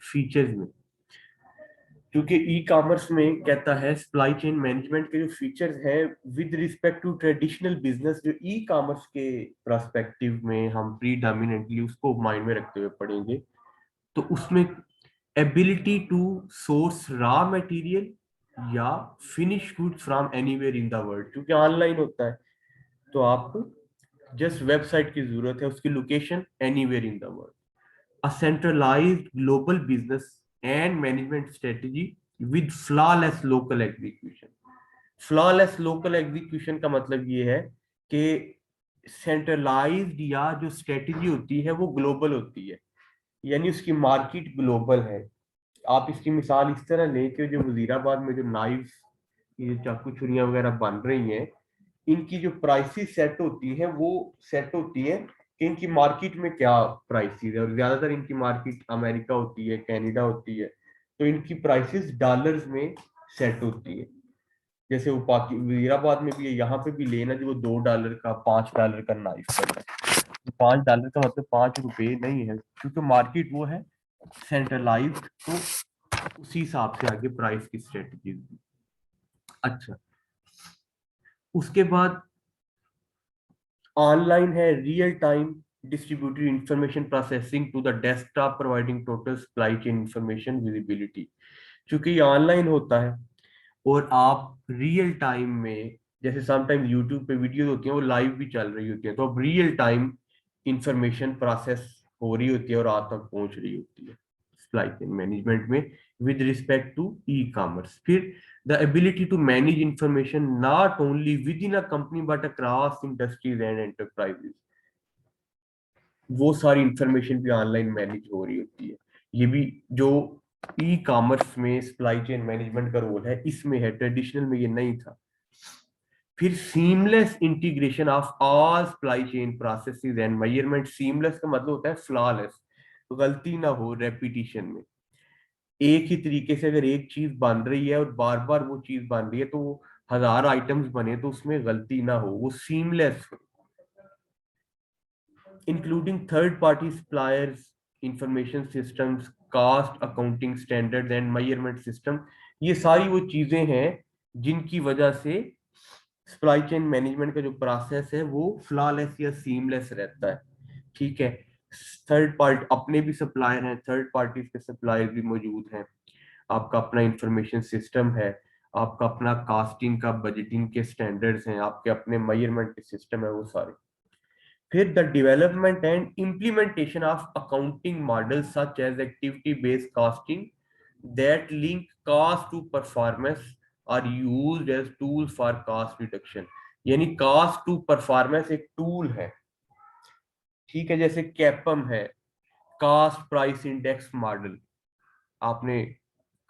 Features में, क्योंकि e commerce में कहता है सप्लाई चेन मैनेजमेंट के जो फीचर्स हैं with respect to traditional business, जो ई कॉमर्स के पर्सपेक्टिव में हम प्रीडोमिनेंटली उसको माइंड में रखते हुए पढ़ेंगे, तो उसमें ability to source raw material या finish goods from anywhere in the world, क्योंकि ऑनलाइन होता है तो आपको जस्ट वेबसाइट की जरूरत है, उसकी location anywhere in the world. A centralized global business and management strategy with flawless local execution। flawless local execution का मतलब ये है कि सेंट्रलाइज्ड या जो स्ट्रेटजी होती है वो ग्लोबल होती है, यानी उसकी मार्केट ग्लोबल है। आप इसकी मिसाल इस तरह लें कि जो वजीराबाद में जो नाइफ, ये चाकू छुरियां वगैरह बन रही हैं, इनकी जो प्राइसेस सेट होती हैं वो सेट होती है कि इनकी मार्केट में क्या प्राइसेस है, और ज्यादातर इनकी मार्केट अमेरिका होती है, कनाडा होती है, तो इनकी प्राइसेस डॉलर्स में सेट होती है। जैसे वो वजीराबाद में भी है, यहाँ पे भी लेना जो वो $2 का $5 का नाइफ पड़ रहा है, $5 का मतलब ₹5 नहीं है, क्योंकि मार्केट वो है सेंट्रलाइज्ड, तो उसी हिसाब से आगे प्राइस की स्ट्रेटजी। अच्छा, उसके बाद ऑनलाइन है real time distributed information processing to the desktop providing total supply chain information visibility. क्योंकि ये ऑनलाइन होता है और आप रियल टाइम में, जैसे समटाइम यूट्यूब पे वीडियो होती हैं वो लाइव भी चल रही होती है, तो अब रियल टाइम इंफॉर्मेशन प्रोसेस हो रही होती है और आप तक पहुंच रही होती है सप्लाई चेन मैनेजमेंट में with respect to e commerce. फिर the ability to manage information not only within a company but across industries and enterprises। वो सारी इंफॉर्मेशन भी ऑनलाइन मैनेज हो रही होती है। ये भी जो ई कॉमर्स में सप्लाई चेन मैनेजमेंट का रोल है इसमें है, ट्रेडिशनल में ये नहीं था। फिर seamless integration of all supply chain processes and measurement. Seamless का मतलब होता है फ्लॉलेस, गलती ना हो रेपिटिशन में। एक ही तरीके से अगर एक चीज बन रही है और बार बार वो चीज बन रही है तो वो 1000 आइटम्स बने तो उसमें गलती ना हो, वो सीमलेस हो। Including third party suppliers, information systems, cost accounting standards and measurement system. ये सारी वो चीजें हैं जिनकी वजह से सप्लाई चेन मैनेजमेंट का जो प्रोसेस है वो फ्लॉलेस या सीमलेस रहता है। ठीक है, थर्ड पार्टी अपने भी सप्लायर हैं, थर्ड पार्टी के सप्लायर भी मौजूद हैं, आपका अपना इंफॉर्मेशन सिस्टम है, आपका अपना कास्टिंग का बजटिंग के स्टैंडर्ड्स हैं, आपके अपने मेजरमेंट के सिस्टम है वो सारे। फिर the development and implementation of accounting model such as activity based costing that link cost to performance are used as tool for cost reduction. यानी कॉस्ट टू परफॉर्मेंस एक टूल है, ठीक है, जैसे कैपम है, कॉस्ट प्राइस इंडेक्स मॉडल, आपने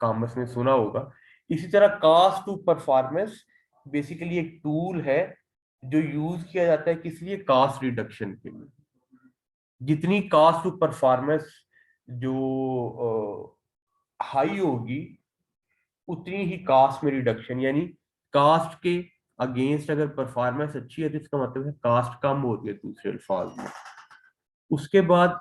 commerce में सुना होगा। इसी तरह कॉस्ट टू परफॉर्मेंस बेसिकली एक टूल है जो यूज किया जाता है किस लिए, कॉस्ट रिडक्शन के लिए। जितनी कॉस्ट टू परफॉर्मेंस जो हाई होगी उतनी ही कॉस्ट में रिडक्शन, यानी कॉस्ट के अगेंस्ट अगर परफॉर्मेंस अच्छी है तो इसका मतलब है कॉस्ट कम होती है दूसरे अल्फाज में। उसके बाद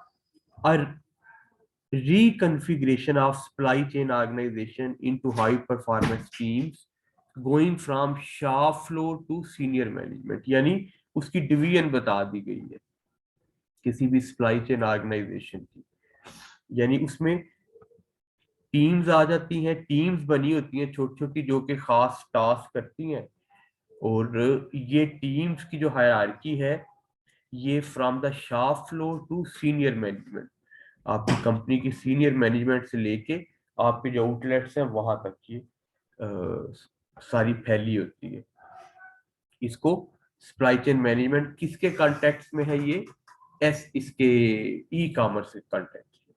reconfiguration of supply chain organization into high performance teams going from shop floor to senior management, यानी उसकी डिवीजन बता दी गई है किसी भी सप्लाई चेन ऑर्गेनाइजेशन की, यानी उसमें टीम्स आ जाती हैं, टीम्स बनी होती हैं छोटी छोटी जो कि खास टास्क करती हैं, और ये टीम्स की जो हायरार्की है ये from the shop floor to senior management, आपकी कंपनी की सीनियर मैनेजमेंट से लेके आपके जो आउटलेट्स हैं वहां तक की सारी फैली होती है। इसको सप्लाई चेन मैनेजमेंट किसके कॉन्टेक्स्ट में है, ये इसके ई कॉमर्स के कॉन्टेक्स्ट में।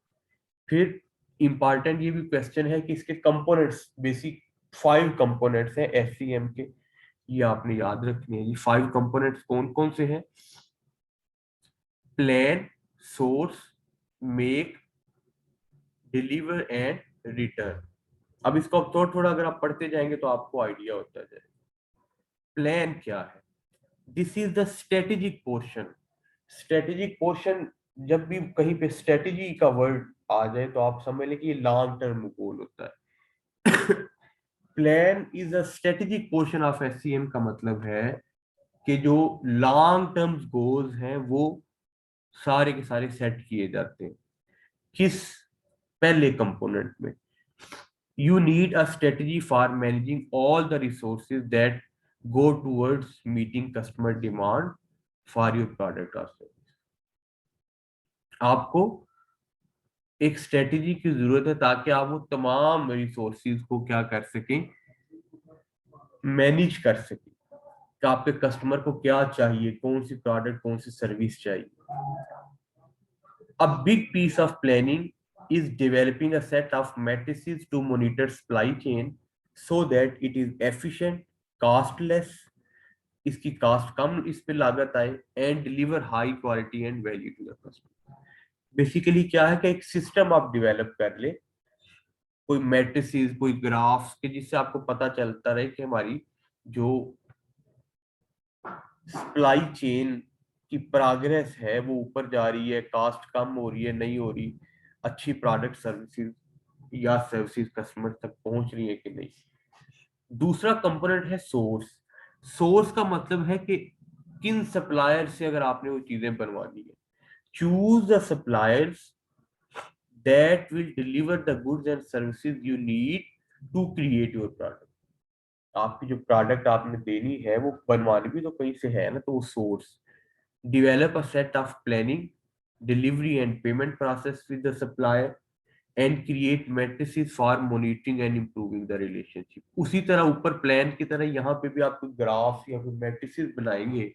फिर इंपॉर्टेंट ये भी क्वेश्चन है कि इसके कंपोनेंट्स, बेसिक 5 कंपोनेंट्स हैं एससीएम के, ये आपने याद रखने हैं। ये 5 कंपोनेंट्स कौन कौन से हैं? Plan, source, make, deliver and return. अब इसको अब थोड़ा अगर आप पढ़ते जाएंगे तो आपको आइडिया होता जाएगा। प्लान क्या है? This is the strategic portion. Strategic portion जब भी कहीं पे स्ट्रेटेजी का वर्ड आ जाए तो आप समझ लें कि ये लॉन्ग टर्म गोल होता है। Plan is a strategic portion of SCM का मतलब है कि जो लॉन्ग टर्म गोल्स हैं वो सारे के सारे सेट किए जाते हैं। किस पहले कंपोनेंट में you need a strategy for managing all the resources that go towards meeting customer demand for your product or service। आपको एक स्ट्रेटेजी की जरूरत है ताकि आप वो तमाम रिसोर्सेज को क्या कर सकें, मैनेज कर सकें कि आपके कस्टमर को क्या चाहिए, कौन सी प्रोडक्ट कौन सी सर्विस चाहिए। A big piece of planning is developing a set of matrices to monitor supply chain so that it is efficient, costless, इसकी कास्ट कम इस पे लागत आए, and deliver high quality and value to the customer. Basically क्या है कि एक सिस्टम आप डेवलप कर ले, कोई मैट्रिसेस, कोई ग्राफ्स के जिससे आपको पता चलता रहे कि हमारी जो सप्लाई चेन की प्रोग्रेस है वो ऊपर जा रही है, कास्ट कम हो रही है, नहीं हो रही, अच्छी प्रोडक्ट सर्विसेज या सर्विसेज कस्टमर तक पहुंच रही है कि नहीं। दूसरा कंपोनेंट है सोर्स। सोर्स का मतलब है कि किन सप्लायर से अगर आपने वो चीजें बनवानी है, choose the suppliers that will deliver the goods and services you need to create your product. आपकी जो प्रोडक्ट आपने देनी है वो बनवानी भी तो कहीं से है ना, तो वो source. develop a set of planning, delivery and payment process with the supplier and create matrices for monitoring and improving the relationship। उसी तरह ऊपर प्लान की तरह यहाँ पे भी आपको ग्राफ या फिर मैट्रिसेस बनाएंगे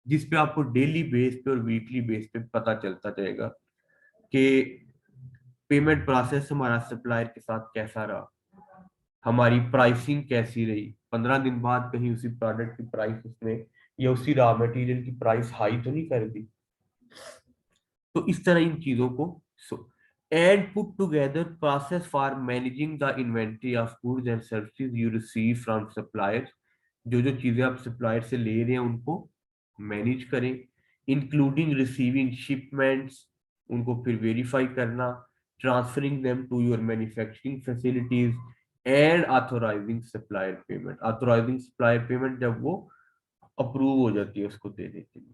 जिसपे आपको डेली बेस पे और वीकली बेस पे पता चलता जाएगा कि पेमेंट प्रोसेस हमारा सप्लायर के साथ कैसा रहा, हमारी प्राइसिंग कैसी रही, 15 दिन बाद कहीं उसी प्रोडक्ट की प्राइस उसने या उसी रॉ मटेरियल की प्राइस हाई तो नहीं कर दी। तो इस तरह इन चीजों को and put together process for managing the inventory of goods and services you receive from suppliers. जो जो चीजें आप सप्लायर से ले रहे हैं उनको मैनेज करें, इंक्लूडिंग रिसीविंग शिपमेंट्स, उनको फिर वेरीफाई करना, transferring them to your manufacturing facilities and authorising supplier payment. Authorising supplier payment जब वो अप्रूव हो जाती है उसको देने के लिए।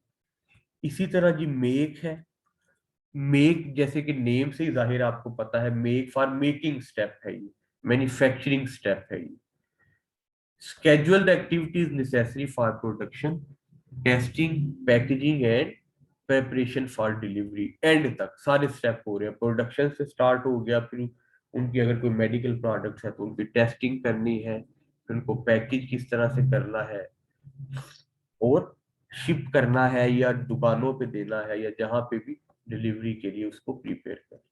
इसी तरह जी मेक है। मेक जैसे कि नेम से ही जाहिर आपको पता है, मेक फॉर मेकिंग स्टेप है ये, मैन्युफैक्चरिंग स्टेप है ये। schedule the activities necessary for production, testing, packaging and preparation for delivery. And तक सारे स्टेप हो रहे हैं, प्रोडक्शन से स्टार्ट हो गया, फिर उनकी अगर कोई मेडिकल प्रोडक्ट्स है तो उनकी टेस्टिंग करनी है, फिर उनको पैकेज किस तरह से करना है और शिप करना है या दुकानों पे देना है या जहां पे भी डिलीवरी के लिए उसको प्रिपेयर करना।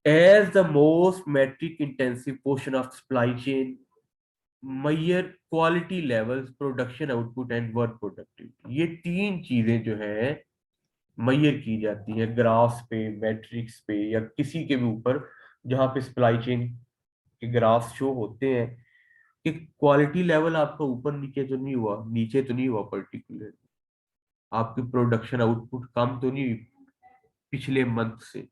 As the most metric intensive portion of supply chain, measure quality levels, production output and work productivity। ये तीन चीजें जो है मेजर की जाती है ग्राफ्स पे, मैट्रिक्स पे या किसी के भी ऊपर जहां पे सप्लाई चेन के ग्राफ शो होते हैं कि क्वालिटी लेवल आपका ऊपर नीचे तो नहीं हुआ, नीचे तो नहीं हुआ, पर्टिकुलर आपकी प्रोडक्शन आउटपुट कम तो नहीं हुई पिछले मंथ से,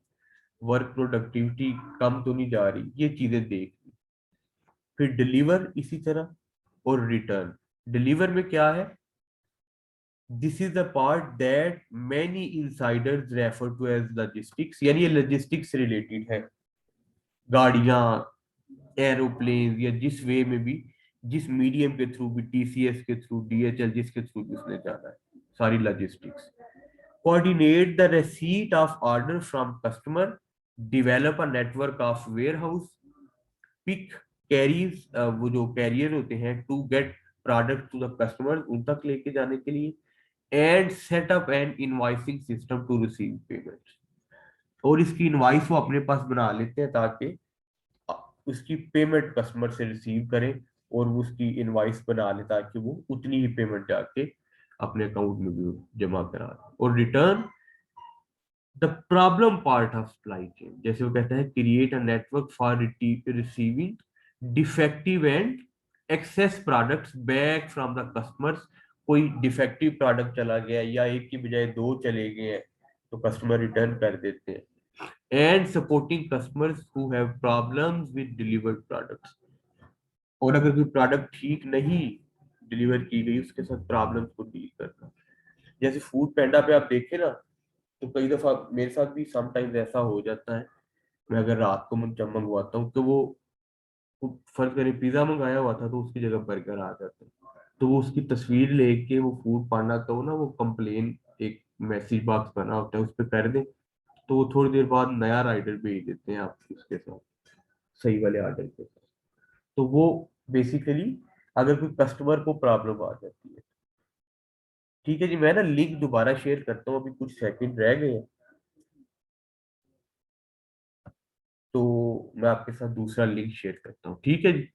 वर्क प्रोडक्टिविटी कम तो नहीं जा रही, ये चीजें देख। फिर डिलीवर इसी तरह, और रिटर्न। डिलीवर में क्या है, this is the part that many insiders refer to as logistics, यानी ये लॉजिस्टिक्स से रिलेटेड है। गाड़ियां, एरोप्लेन या जिस वे में भी, जिस मीडियम के थ्रू भी, टीसीएस के थ्रू, डीएचएल, जिसके थ्रू भी उसने जाना है, सारी logistics. Coordinate the receipt of order from customer, develop a network of warehouse, pick carriers, वो जो कैरियर होते हैं, to get product to the customer, उन तक लेके जाने के लिए, and set up an invoicing system to receive payment. और इसकी इनवाइस वो अपने पास बना लेते हैं ताकि उसकी पेमेंट कस्टमर से रिसीव करें और वो उसकी इनवाइस बना ले ताकि वो उतनी ही पेमेंट जाके अपने अकाउंट में भी जमा करा दे। और return, the problem part of supply chain, जैसे वो कहता है create a network for receiving defective and excess products back from the customers. कोई डिफेक्टिव प्रोडक्ट चला गया या एक की बजाय दो चले गए हैं तो कस्टमर रिटर्न कर देते हैं। And supporting customers who have problems with delivered products, और अगर कोई प्रोडक्ट ठीक नहीं डिलीवर की गई उसके साथ प्रॉब्लम्स को डील करना। जैसे फूड पैंडा पे आप देखें ना, तो कई दफा मेरे साथ भी समटाइम्स ऐसा हो जाता है, मैं अगर रात को जब मंगवाता हूँ तो वो फर्ज करें पिज्जा मंगाया हुआ था तो उसकी जगह बर्गर आ जाता है, तो वो उसकी तस्वीर लेके वो फूड पांडा तो ना वो कंप्लेन एक मैसेज बॉक्स बना होता है उस पर कर दें, तो वो थोड़ी देर बाद नया राइडर भेज देते हैं आप उसके साथ, सही वाले ऑर्डर के साथ। तो वो बेसिकली अगर कोई कस्टमर को प्रॉब्लम आ जाती है। ठीक है जी, मैं ना लिंक दोबारा शेयर करता हूँ, अभी कुछ सेकंड रह गए हैं, तो मैं आपके साथ दूसरा लिंक शेयर करता हूँ, ठीक है जी।